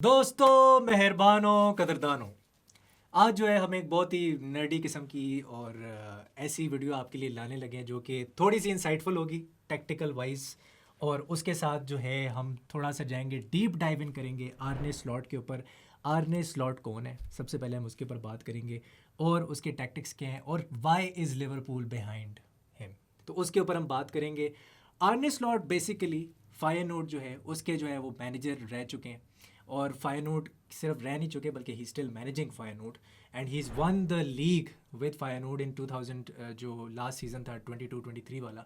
दोस्तों मेहरबानों कदरदानों, आज जो है हम एक बहुत ही नर्डी किस्म की और ऐसी वीडियो आपके लिए लाने लगे हैं जो कि थोड़ी सी इंसाइटफुल होगी टेक्टिकल वाइज। और उसके साथ जो है हम थोड़ा सा जाएंगे, डीप डाइव इन करेंगे आर्ने स्लॉट के ऊपर। आर्ने स्लॉट कौन है, सबसे पहले हम उसके ऊपर बात करेंगे और उसके टैक्टिक्स क्या हैं और why is Liverpool behind him, तो उसके ऊपर हम बात करेंगे। आर्ने स्लॉट बेसिकली फायरनोट जो है उसके जो है वो मैनेजर रह चुके हैं, और फायरनोट सिर्फ रह नहीं चुके बल्कि ही still managing Firenote, and he is one the league with Firenote in 2000। जो लास्ट सीज़न था 22-23 वाला,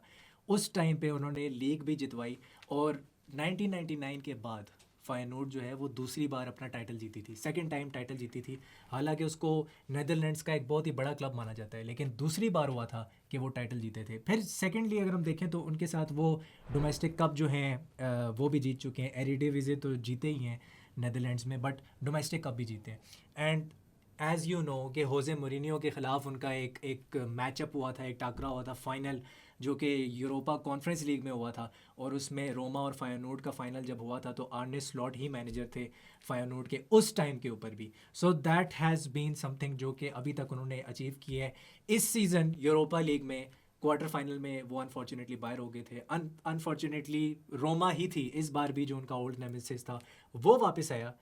उस टाइम पे उन्होंने लीग भी जितवाई। और 1999 के बाद फायरनोट जो है वो दूसरी बार अपना टाइटल जीती थी, सेकंड टाइम टाइटल जीती थी। हालांकि उसको नेदरलैंड्स का एक बहुत ही बड़ा क्लब माना जाता है, लेकिन दूसरी बार हुआ था कि वो टाइटल जीते थे। फिर सेकेंडली अगर हम देखें तो उनके साथ वो डोमेस्टिक कप जो हैं वो भी जीत चुके हैं। एरिडिविज़े तो जीते ही हैं नेदरलैंड्स में, बट डोमेस्टिक कप भी जीते हैं। एंड एज़ यू नो कि होजे मोरिनियो के ख़िलाफ़ उनका एक मैचअप हुआ था, एक टाकरा हुआ था फाइनल, जो कि यूरोपा कॉन्फ्रेंस लीग में हुआ था। और उसमें रोमा और फायरनोट का फाइनल जब हुआ था तो आर्ने स्लॉट ही मैनेजर थे फायरनोट के उस टाइम के ऊपर भी। So that has been something जो कि अभी तक उन्होंने अचीव किया है। इस सीज़न यूरोपा लीग में क्वार्टर फाइनल में वो अनफॉर्चुनेटली बाहर हो गए थे। अनफॉर्चुनेटली रोमा ही थी इस बार भी जो उनका ओल्ड नेमेसिस था वो वापस आया।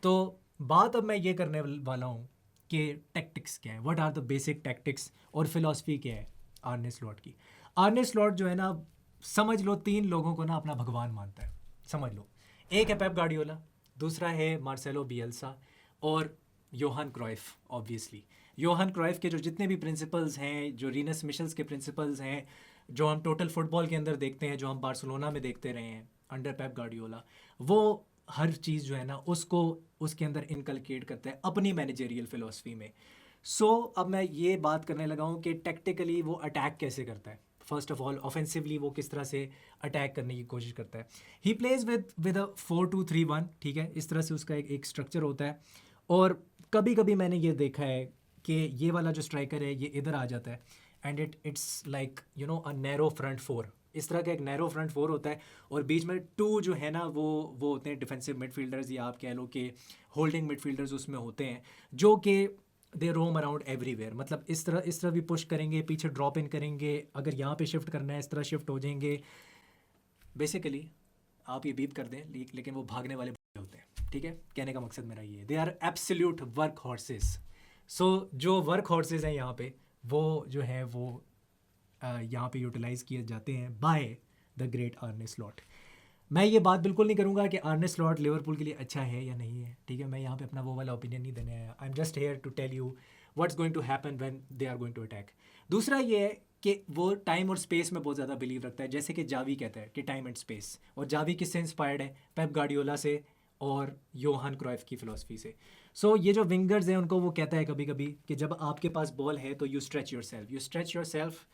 तो बात अब मैं ये करने वाला हूँ कि टैक्टिक्स क्या है, what are the basic tactics और फिलॉसफी क्या है आर्ने स्लॉट की। आर्ने स्लॉट जो है ना, समझ लो तीन लोगों को ना अपना भगवान मानता है, समझ लो। एक है पेप गार्डियोला, दूसरा है मार्सेलो बियल्सा, और Johan Cruyff. Obviously Johan Cruyff के जो जितने भी प्रिंसिपल्स हैं, जो रीनस मिशेल्स के प्रिंसिपल्स हैं, जो हम टोटल फुटबॉल के अंदर देखते हैं, जो हम बार्सिलोना में देखते रहे हैं अंडर पेप गार्डियोला, वो हर चीज़ जो है ना उसको उसके अंदर इनकलकेट करता है अपनी मैनेजरियल फिलोसफी में। अब मैं ये बात करने लगा हूँ कि टेक्टिकली वो अटैक कैसे करता है। फर्स्ट ऑफ ऑल ऑफेंसिवली वो किस तरह से अटैक करने की कोशिश करता है। ही प्लेज विद अ 4-2-3-1, ठीक है, इस तरह से उसका एक स्ट्रक्चर होता है। और कभी कभी मैंने ये देखा है कि ये वाला जो स्ट्राइकर है ये इधर आ जाता है, and it's like you know a narrow front four. इस तरह का एक नैरो फ्रंट फोर होता है, और बीच में टू जो है ना वो होते हैं डिफेंसिव मिडफील्डर्स, या आप कह लो कि होल्डिंग मिडफील्डर्स उसमें होते हैं, जो कि दे रोम अराउंड एवरीवेयर। मतलब इस तरह भी पुश करेंगे, पीछे ड्रॉप इन करेंगे, अगर यहाँ पे शिफ्ट करना है इस तरह शिफ्ट हो जाएंगे। बेसिकली आप ये बीप कर दें, लेकिन वो भागने वाले होते हैं, ठीक है। कहने का मकसद मेरा ये, they are absolute work horses. जो वर्क हॉर्सेस हैं यहाँ पे, वो जो है वो यहाँ पे यूटिलाइज किए जाते हैं बाय द ग्रेट आर्ने स्लॉट। मैं ये बात बिल्कुल नहीं करूँगा कि आर्ने स्लॉट लिवरपूल के लिए अच्छा है या नहीं है, ठीक है। मैं यहाँ पे अपना वो वाला ओपिनियन नहीं देने आया। I am just here to tell you what's going to happen when they are going to attack. दूसरा ये है कि वो टाइम और स्पेस में बहुत ज़्यादा बिलीव रखता है, जैसे कि जावी कहता है कि टाइम एंड स्पेस। और जावी किससे इंस्पायर्ड है? पेप गार्डियोला से और योहान क्राइफ की फ़िलासफ़ी से। ये जो विंगर्स हैं उनको वो कहता है कभी कभी कि जब आपके पास बॉल है तो you stretch your self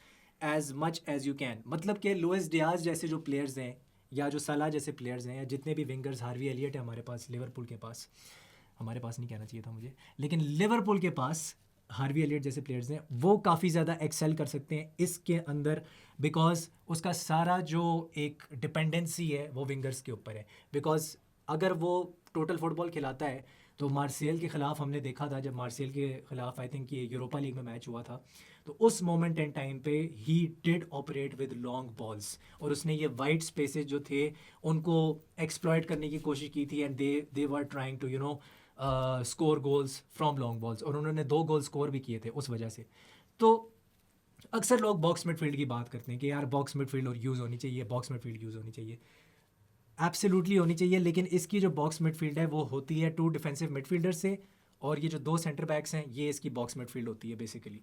as much as you can. मतलब कि लुइस डियाज जैसे जो प्लेयर्स हैं, या जो सलाह जैसे प्लेयर्स हैं, या जितने भी विंगर्स, हार्वी एलियट है हमारे पास लिवरपूल के पास, हमारे पास नहीं कहना चाहिए था मुझे, लेकिन लिवरपूल के पास हार्वी एलियट जैसे प्लेयर्स हैं, वो काफ़ी ज़्यादा एक्सेल कर सकते हैं इसके अंदर, बिकॉज उसका सारा जो एक डिपेंडेंसी है वो विंगर्स के ऊपर है। बिकॉज अगर वो टोटल फुटबॉल खिलाता है तो मार्सेल के ख़िलाफ़ हमने देखा था, जब मार्सेल के ख़िलाफ़ आई थिंक ये यूरोपा लीग में मैच हुआ था, तो उस मोमेंट एंड टाइम पे he did operate with long balls, और उसने ये वाइट स्पेसेस जो थे उनको एक्सप्लॉयट करने की कोशिश की थी, and they were trying to score goals from long balls, और उन्होंने 2 गोल स्कोर भी किए थे उस वजह से। तो अक्सर लोग बॉक्स मिडफील्ड की बात करते हैं कि यार बॉक्स मिडफील्ड और यूज़ होनी चाहिए, बॉक्स मिडफील्ड यूज़ होनी चाहिए। एब्सोल्युटली होनी चाहिए, लेकिन इसकी जो बॉक्स मिडफील्ड है वो होती है 2 डिफेंसिव मिडफील्डर से, और ये जो 2 सेंटर बैक्स हैं ये इसकी बॉक्स मिडफील्ड होती है बेसिकली।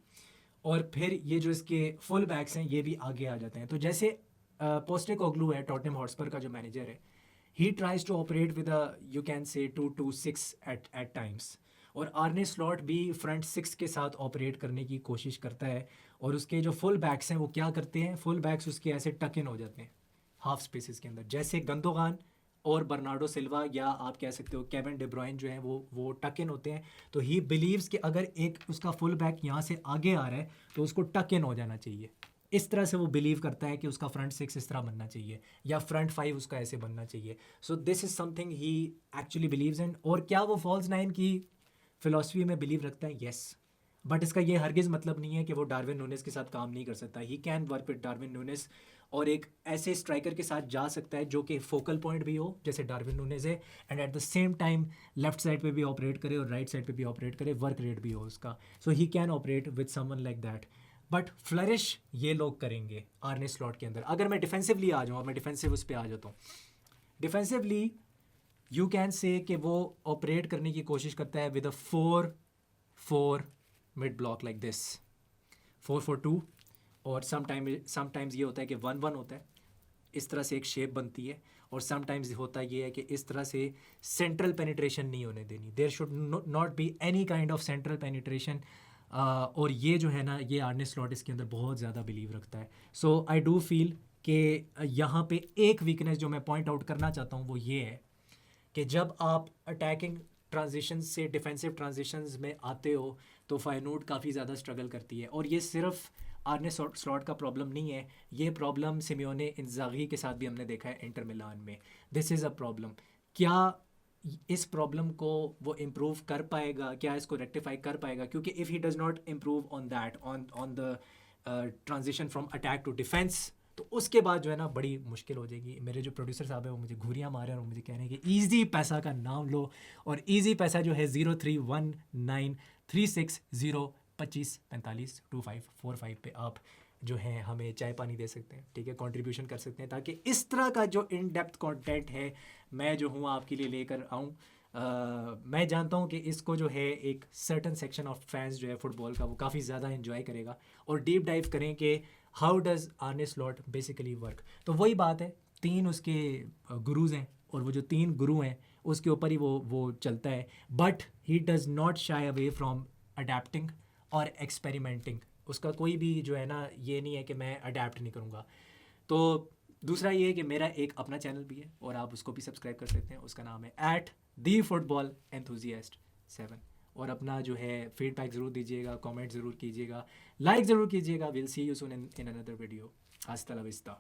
और फिर ये जो इसके फुल बैक्स हैं ये भी आगे आ जाते हैं। तो जैसे पोस्टेकोग्लू है, टॉटनहम हॉटस्पर का जो मैनेजर है, he tries to operate with you can से 2-2-6 एट टाइम्स, और आर्ने स्लॉट भी फ्रंट 6 के साथ ऑपरेट करने की कोशिश करता है। और उसके जो फुल बैक्स हैं वो क्या करते हैं, फुल बैक्स उसके ऐसे टक इन हो जाते हैं हाफ स्पेसेस के अंदर, जैसे गंदोगान और बर्नार्डो सिल्वा, या आप कह सकते हो केविन डी ब्रुयन जो है वो टक इन होते हैं। तो ही बिलीव्स कि अगर एक उसका फुल बैक यहाँ से आगे आ रहा है तो उसको टक इन हो जाना चाहिए, इस तरह से वो बिलीव करता है कि उसका फ्रंट सिक्स इस तरह बनना चाहिए या फ्रंट फाइव उसका ऐसे बनना चाहिए. So this is something he actually believes in. और क्या वो फॉल्स नाइन की फ़िलॉसफी में बिलीव रखता है? येस. बट इसका ये हरगिज़ मतलब नहीं है कि वो डार्विन नूनेस के साथ काम नहीं कर सकता. He can work with Darwin Nunez और एक ऐसे स्ट्राइकर के साथ जा सकता है जो कि फोकल पॉइंट भी हो जैसे डार्विन नूनेस है, and at the same time left side पे भी ऑपरेट करे और राइट साइड पे भी ऑपरेट करे, वर्क रेट भी हो उसका. So he can operate with someone like that. But flourish ये लोग करेंगे आर्ने स्लॉट के अंदर. अगर मैं डिफेंसिवली आ जाऊँ और मैं डिफेंसिव उस पर आ जाता हूँ, डिफेंसिवली यू कैन से कि वो ऑपरेट करने की कोशिश करता है with a 4-4 mid block like this, 4-4-2. और समटाइम्स ये होता है कि 1-1 होता है, इस तरह से एक शेप बनती है. और समटाइम्स होता ये है कि इस तरह से सेंट्रल पेनिट्रेशन नहीं होने देनी. There should not be any kind of central penetration. और ये जो है ना, ये आर्ने स्लॉट इसके अंदर बहुत ज़्यादा बिलीव रखता है. सो आई डू फील कि यहाँ पे एक वीकनेस जो मैं पॉइंट आउट करना चाहता हूँ वो ये है कि जब आप अटैकिंग ट्रांजिशन से डिफेंसिव ट्रांजिशंस में आते हो तो फायनूड काफ़ी ज़्यादा स्ट्रगल करती है. और ये सिर्फ आर्ने स्लॉट का प्रॉब्लम नहीं है, ये प्रॉब्लम सिमियोने इंजागी के साथ भी हमने देखा है इंटर मिलान में. This is a problem. क्या इस प्रॉब्लम को वो इम्प्रूव कर पाएगा? क्या इसको रेक्टिफाई कर पाएगा? क्योंकि if he does not improve on that, on the transition from attack to defence, तो उसके बाद जो है ना बड़ी मुश्किल हो जाएगी. मेरे जो प्रोड्यूसर साहब हैं वो मुझे घूरियाँ मारे और मुझे कह रहे हैं कि ईजी पैसा का नाम लो. और ईजी पैसा जो है 031936022545 पे आप जो है हमें चाय पानी दे सकते हैं, ठीक है, कंट्रीब्यूशन कर सकते हैं, ताकि इस तरह का जो इन डेप्थ कंटेंट है मैं जो हूँ आपके लिए लेकर आऊँ. मैं जानता हूँ कि इसको जो है एक सर्टन सेक्शन ऑफ फैंस जो है फुटबॉल का वो काफ़ी ज़्यादा इन्जॉय करेगा. और डीप डाइव करें कि how does आर्ने slot basically work. तो वही बात है, 3 उसके गुरुज हैं और वो जो 3 गुरु हैं उसके ऊपर ही वो चलता है. But he does not shy away from adapting और एक्सपेरिमेंटिंग. उसका कोई भी जो है ना ये नहीं है कि मैं अडेप्ट नहीं करूँगा. तो दूसरा ये है कि मेरा एक अपना चैनल भी है और आप उसको भी सब्सक्राइब कर सकते हैं. उसका नाम है @thefootballenthusist7. और अपना जो है फीडबैक ज़रूर दीजिएगा, कमेंट ज़रूर कीजिएगा, लाइक ज़रूर कीजिएगा. Will see you soon in another video. हस्ता ला विस्ता.